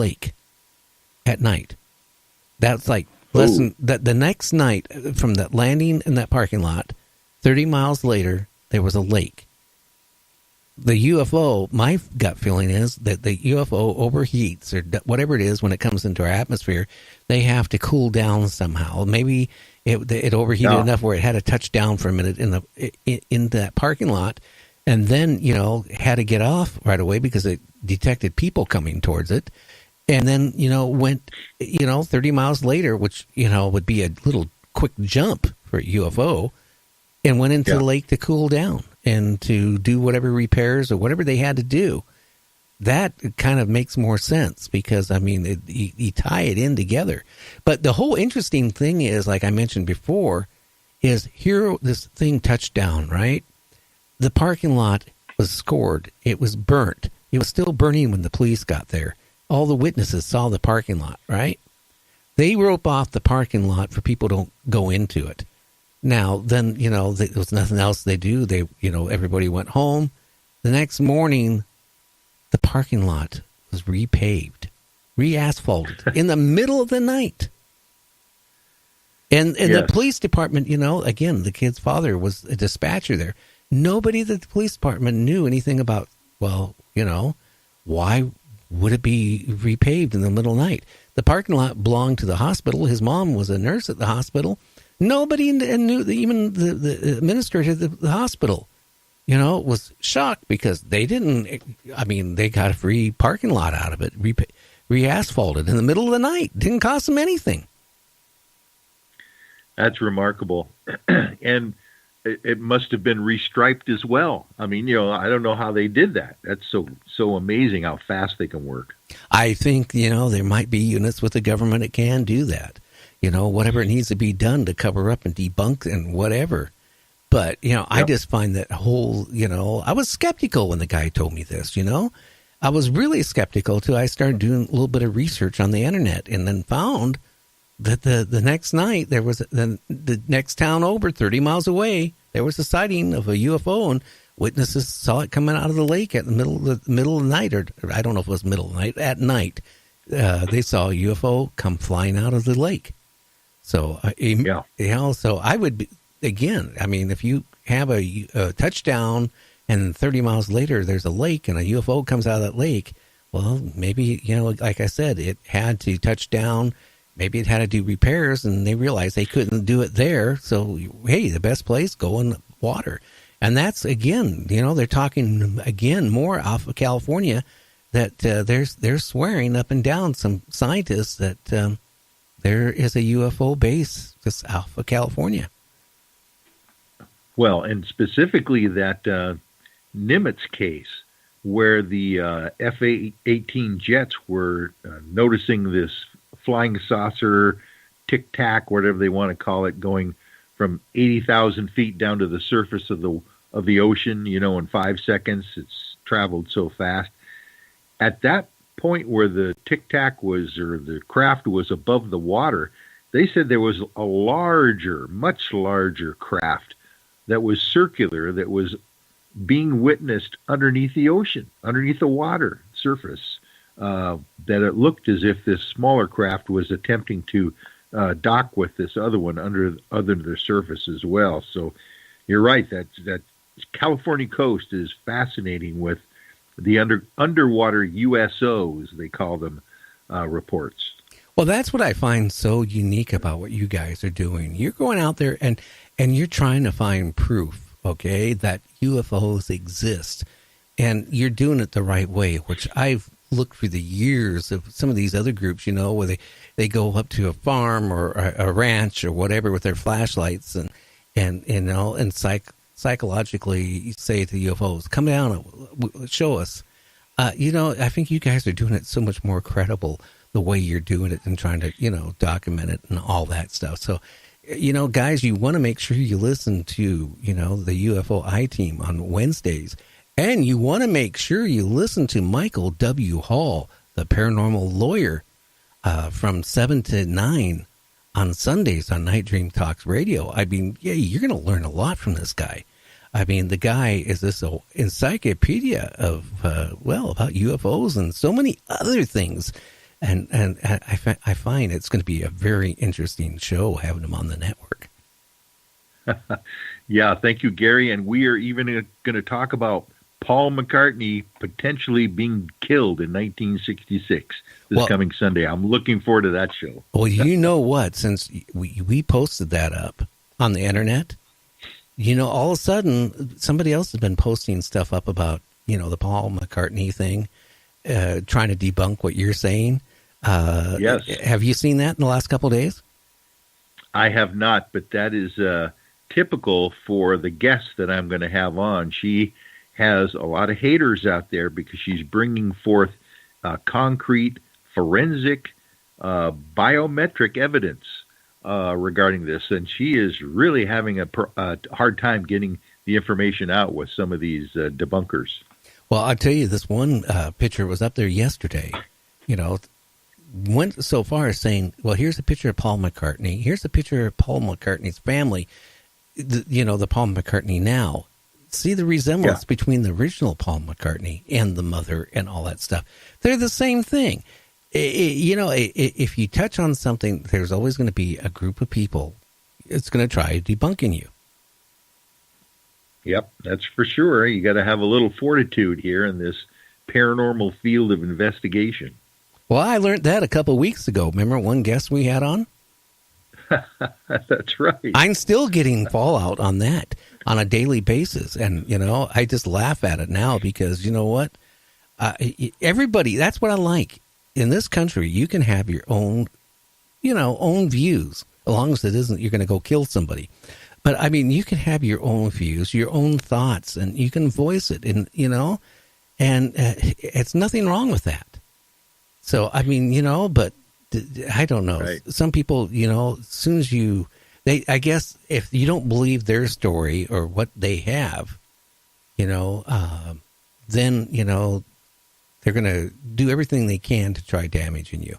lake at night. That's like less than the next night from that landing in that parking lot, 30 miles later, there was a lake. The UFO, my gut feeling is that the UFO overheats or whatever it is when it comes into our atmosphere. They have to cool down somehow. Maybe it overheated enough where it had to touch down for a minute in that parking lot, and then had to get off right away because it detected people coming towards it, and then went 30 miles later, which would be a little quick jump for a UFO, and went into the lake to cool down and to do whatever repairs or whatever they had to do. That kind of makes more sense because, you tie it in together. But the whole interesting thing is, like I mentioned before, is here this thing touched down, right? The parking lot was scored. It was burnt. It was still burning when the police got there. All the witnesses saw the parking lot, right? They rope off the parking lot for people to go into it. Now, then, there was nothing else they do. Everybody went home. The next morning, the parking lot was repaved, re-asphalted in the middle of the night. And the police department, again, the kid's father was a dispatcher there. Nobody at the police department knew anything about, why would it be repaved in the middle of the night? The parking lot belonged to the hospital. His mom was a nurse at the hospital. Nobody knew, even the administrator of the hospital, was shocked because they they got a free parking lot out of it, re-asphalted in the middle of the night. Didn't cost them anything. That's remarkable. And it must have been restriped as well. I don't know how they did that. That's so amazing how fast they can work. I think, there might be units with the government that can do that. Whatever it needs to be done to cover up and debunk and whatever. But, I just find that whole, I was skeptical when the guy told me this, I was really skeptical till I started doing a little bit of research on the internet and then found that the next night there was the next town over 30 miles away, there was a sighting of a UFO and witnesses saw it coming out of the lake at the middle of the night, or I don't know if it was middle of the night, at night. They saw a UFO come flying out of the lake. So, so I would, again, if you have a touchdown and 30 miles later there's a lake and a UFO comes out of that lake, well, maybe, like I said, it had to touch down. Maybe it had to do repairs and they realized they couldn't do it there. So, hey, the best place, go in the water. And that's, again, they're talking, again, more off of California that they're swearing up and down, some scientists, that there is a UFO base just off of California. Well, and specifically that Nimitz case where the F-18 jets were noticing this flying saucer, tic-tac, whatever they want to call it, going from 80,000 feet down to the surface of the ocean, in 5 seconds. It's traveled so fast. At that point where the tic-tac was, or the craft was above the water, they said there was a larger, much larger craft that was circular, that was being witnessed underneath the ocean, underneath the water surface, that it looked as if this smaller craft was attempting to dock with this other one under the surface as well. So you're right, that California coast is fascinating with the underwater USOs, they call them, reports. Well, that's what I find so unique about what you guys are doing. You're going out there and you're trying to find proof, okay, that UFOs exist. And you're doing it the right way, which I've looked through the years of some of these other groups, where they go up to a farm or a ranch or whatever with their flashlights and psychologically say to the UFOs, come down, show us. I think you guys are doing it so much more credible the way you're doing it and trying to, document it and all that stuff. So, guys, you want to make sure you listen to, the UFO I-Team on Wednesdays. And you want to make sure you listen to Michael W. Hall, the paranormal lawyer, from 7 to 9 on Sundays on Night Dream Talks Radio. You're going to learn a lot from this guy. The guy is this encyclopedia of, about UFOs and so many other things. And I find it's going to be a very interesting show having him on the network. Yeah, thank you, Gary. And we are even going to talk about Paul McCartney potentially being killed in 1966 this coming Sunday. I'm looking forward to that show. Well, you know what? Since we posted that up on the internet, all of a sudden somebody else has been posting stuff up about, the Paul McCartney thing, trying to debunk what you're saying. Yes. Have you seen that in the last couple of days? I have not, but that is typical for the guest that I'm going to have on. She has a lot of haters out there because she's bringing forth concrete, forensic, biometric evidence regarding this, and she is really having a hard time getting the information out with some of these debunkers. Well, I'll tell you, this one picture was up there yesterday, went so far as saying, well, here's a picture of Paul McCartney. Here's a picture of Paul McCartney's family, the Paul McCartney now. See the resemblance between the original Paul McCartney and the mother and all that stuff. They're the same thing. If you touch on something, there's always going to be a group of people that's going to try debunking you. Yep, that's for sure. You got to have a little fortitude here in this paranormal field of investigation. Well, I learned that a couple of weeks ago. Remember one guest we had on? That's right. I'm still getting fallout on that on a daily basis. And, I just laugh at it now because, you know what? Everybody, that's what I like. In this country, you can have your own, own views, as long as it isn't you're going to go kill somebody. But, I mean, you can have your own views, your own thoughts, and you can voice it, and, and it's nothing wrong with that. So, I mean, but I don't know. Right. Some people, as soon as I guess if you don't believe their story or what they have, then, they're going to do everything they can to try damaging you.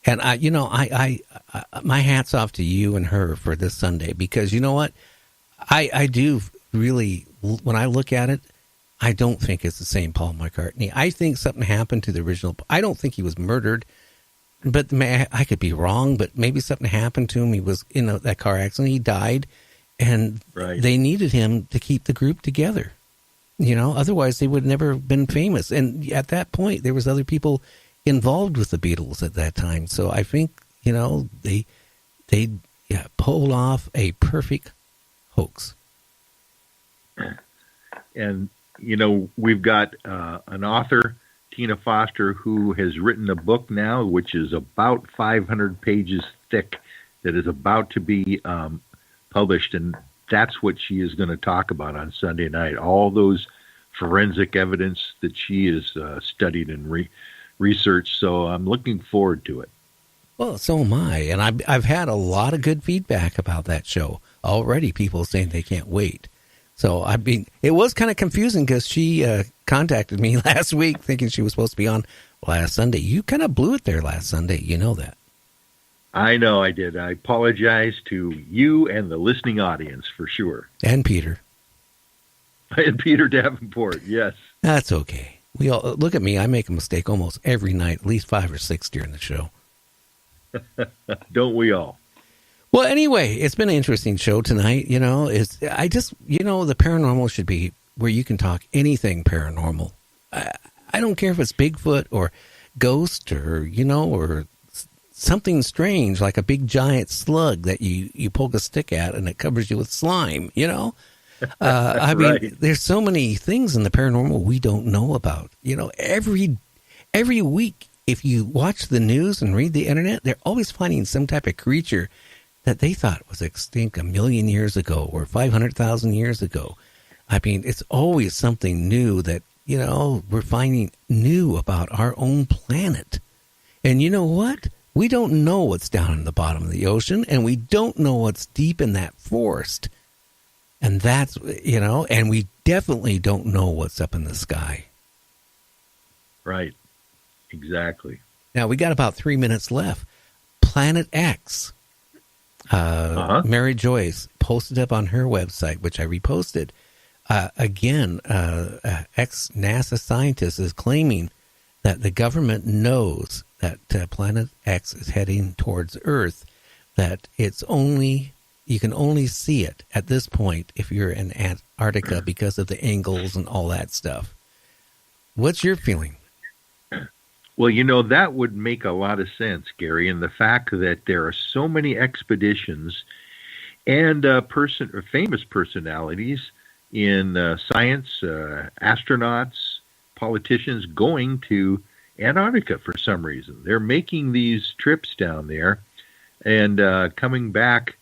And I my hat's off to you and her for this Sunday, because you know what? I do really, when I look at it, I don't think it's the same Paul McCartney. I think something happened to the original. I don't think he was murdered, but I could be wrong, but maybe something happened to him. He was in that car accident. He died, and they needed him to keep the group together. Otherwise they would never have been famous. And at that point, there was other people involved with the Beatles at that time. So I think, they pulled off a perfect hoax. And, we've got an author, Tina Foster, who has written a book now, which is about 500 pages thick, that is about to be published. And that's what she is going to talk about on Sunday night. All those forensic evidence that she has studied and researched. So I'm looking forward to it. Well, so am I. And I've had a lot of good feedback about that show already. People saying they can't wait. So, I mean, it was kind of confusing because she contacted me last week thinking she was supposed to be on last Sunday. You kind of blew it there last Sunday. You know that. I know I did. I apologize to you and the listening audience for sure. And Peter. And Peter Davenport, yes. That's okay. We all look at me. I make a mistake almost every night, at least 5 or 6 during the show. Don't we all? Well, anyway, it's been an interesting show tonight. The paranormal should be where you can talk anything paranormal. I don't care if it's Bigfoot or ghost or, or something strange like a big giant slug that you poke a stick at and it covers you with slime, I mean, there's so many things in the paranormal we don't know about. Every week, if you watch the news and read the internet, they're always finding some type of creature that they thought was extinct 1 million years ago or 500,000 years ago. I mean, it's always something new that, we're finding new about our own planet. And you know what? We don't know what's down in the bottom of the ocean, and we don't know what's deep in that forest. And that's, and we definitely don't know what's up in the sky. Right. Exactly. Now, we got about 3 minutes left. Planet X. Mary Joyce posted up on her website, which I reposted. Ex-NASA scientist is claiming that the government knows that Planet X is heading towards Earth, that you can only see it at this point if you're in Antarctica because of the angles and all that stuff. What's your feeling? Well, that would make a lot of sense, Gary, and the fact that there are so many expeditions and famous personalities in science, astronauts, politicians going to Antarctica for some reason. They're making these trips down there and coming back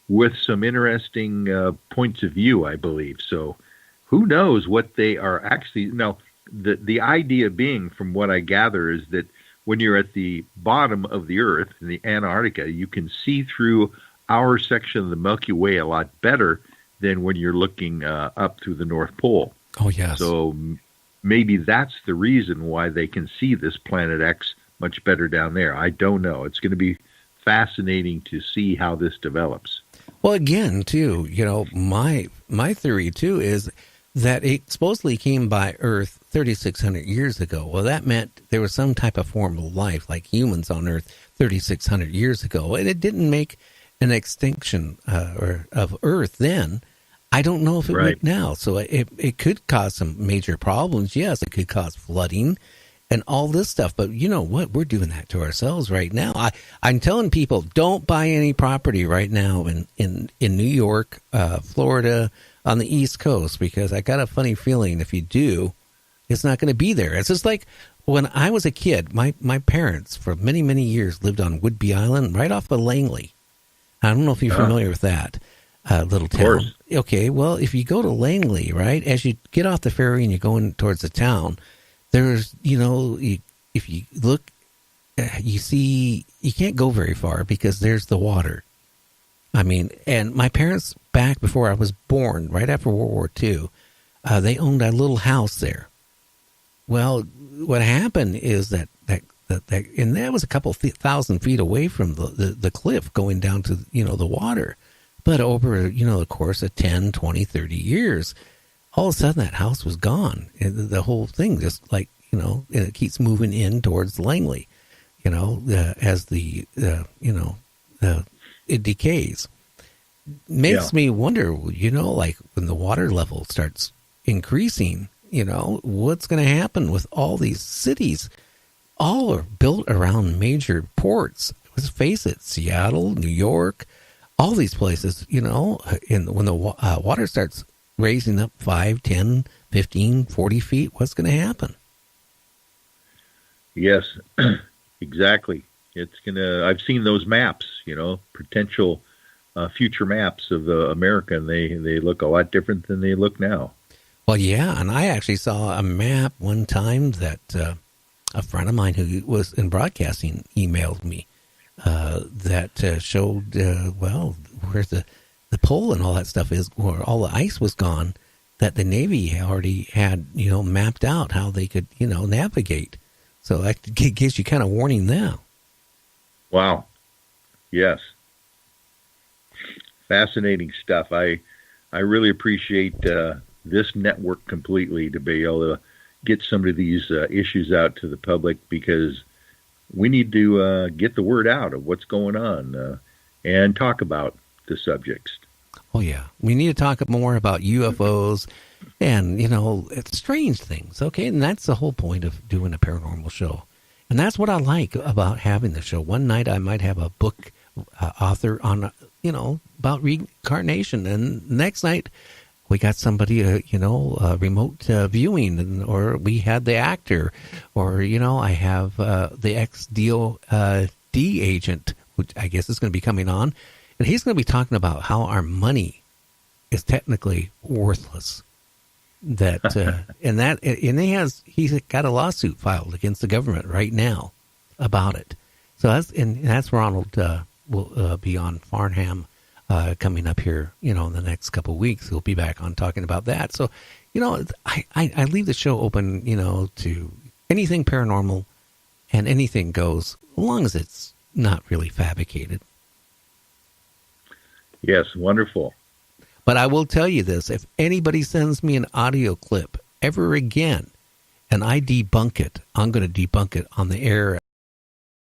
with some interesting points of view, I believe. So who knows what they are actually... Now, the idea being, from what I gather, is that when you're at the bottom of the Earth, in the Antarctica, you can see through our section of the Milky Way a lot better than when you're looking up through the North Pole. Oh, yes. So maybe that's the reason why they can see this Planet X much better down there. I don't know. It's going to be fascinating to see how this develops. Well, again, too, my theory, too, is that it supposedly came by Earth 3,600 years ago. Well, that meant there was some type of form of life, like humans on Earth 3,600 years ago, and it didn't make an extinction of Earth then. I don't know if it would now. So it could cause some major problems. Yes, it could cause flooding and all this stuff. But you know what? We're doing that to ourselves right now. I'm telling people, don't buy any property right now in New York, Florida, on the East Coast, because I got a funny feeling if you do, it's not going to be there. It's just like when I was a kid, my parents for many, many years lived on Whidbey Island right off of Langley. I don't know if you're familiar with that little town. Of course. Okay, well, if you go to Langley, right, as you get off the ferry and you're going towards the town, there's, if you look, you see, you can't go very far because there's the water. I mean, and my parents, back before I was born, right after World War II, they owned a little house there. Well, what happened is that and that was a couple thousand feet away from the cliff going down to, the water. But over, the course of 10, 20, 30 years, all of a sudden that house was gone. And the whole thing just like, it keeps moving in towards Langley, as it decays. Makes me wonder, like when the water level starts increasing, what's going to happen with all these cities? All are built around major ports. Let's face it, Seattle, New York, all these places, when the water starts raising up 5, 10, 15, 40 feet, what's going to happen? Yes, exactly. I've seen those maps, potential future maps of America, and they look a lot different than they look now. Well, yeah, and I actually saw a map one time that a friend of mine who was in broadcasting emailed me that showed, where the pole and all that stuff is, where all the ice was gone, that the Navy already had, mapped out how they could, navigate. So that gives you kind of warning now. Wow. Yes. Fascinating stuff. I really appreciate this network completely to be able to get some of these issues out to the public, because we need to get the word out of what's going on and talk about the subjects. Oh, yeah. We need to talk more about UFOs and, it's strange things, okay? And that's the whole point of doing a paranormal show. And that's what I like about having the show. One night I might have a book author on, about reincarnation. And next night we got somebody, remote viewing, or we had the actor, or, I have the ex-DOD agent, which I guess is going to be coming on. And he's going to be talking about how our money is technically worthless. That he's got a lawsuit filed against the government right now about it. So that's Ronald will be on Farnham coming up here, in the next couple of weeks. He'll be back on talking about that. So, I leave the show open, to anything paranormal, and anything goes, as long as it's not really fabricated. Yes, wonderful. But I will tell you this, if anybody sends me an audio clip ever again, and I debunk it, I'm going to debunk it on the air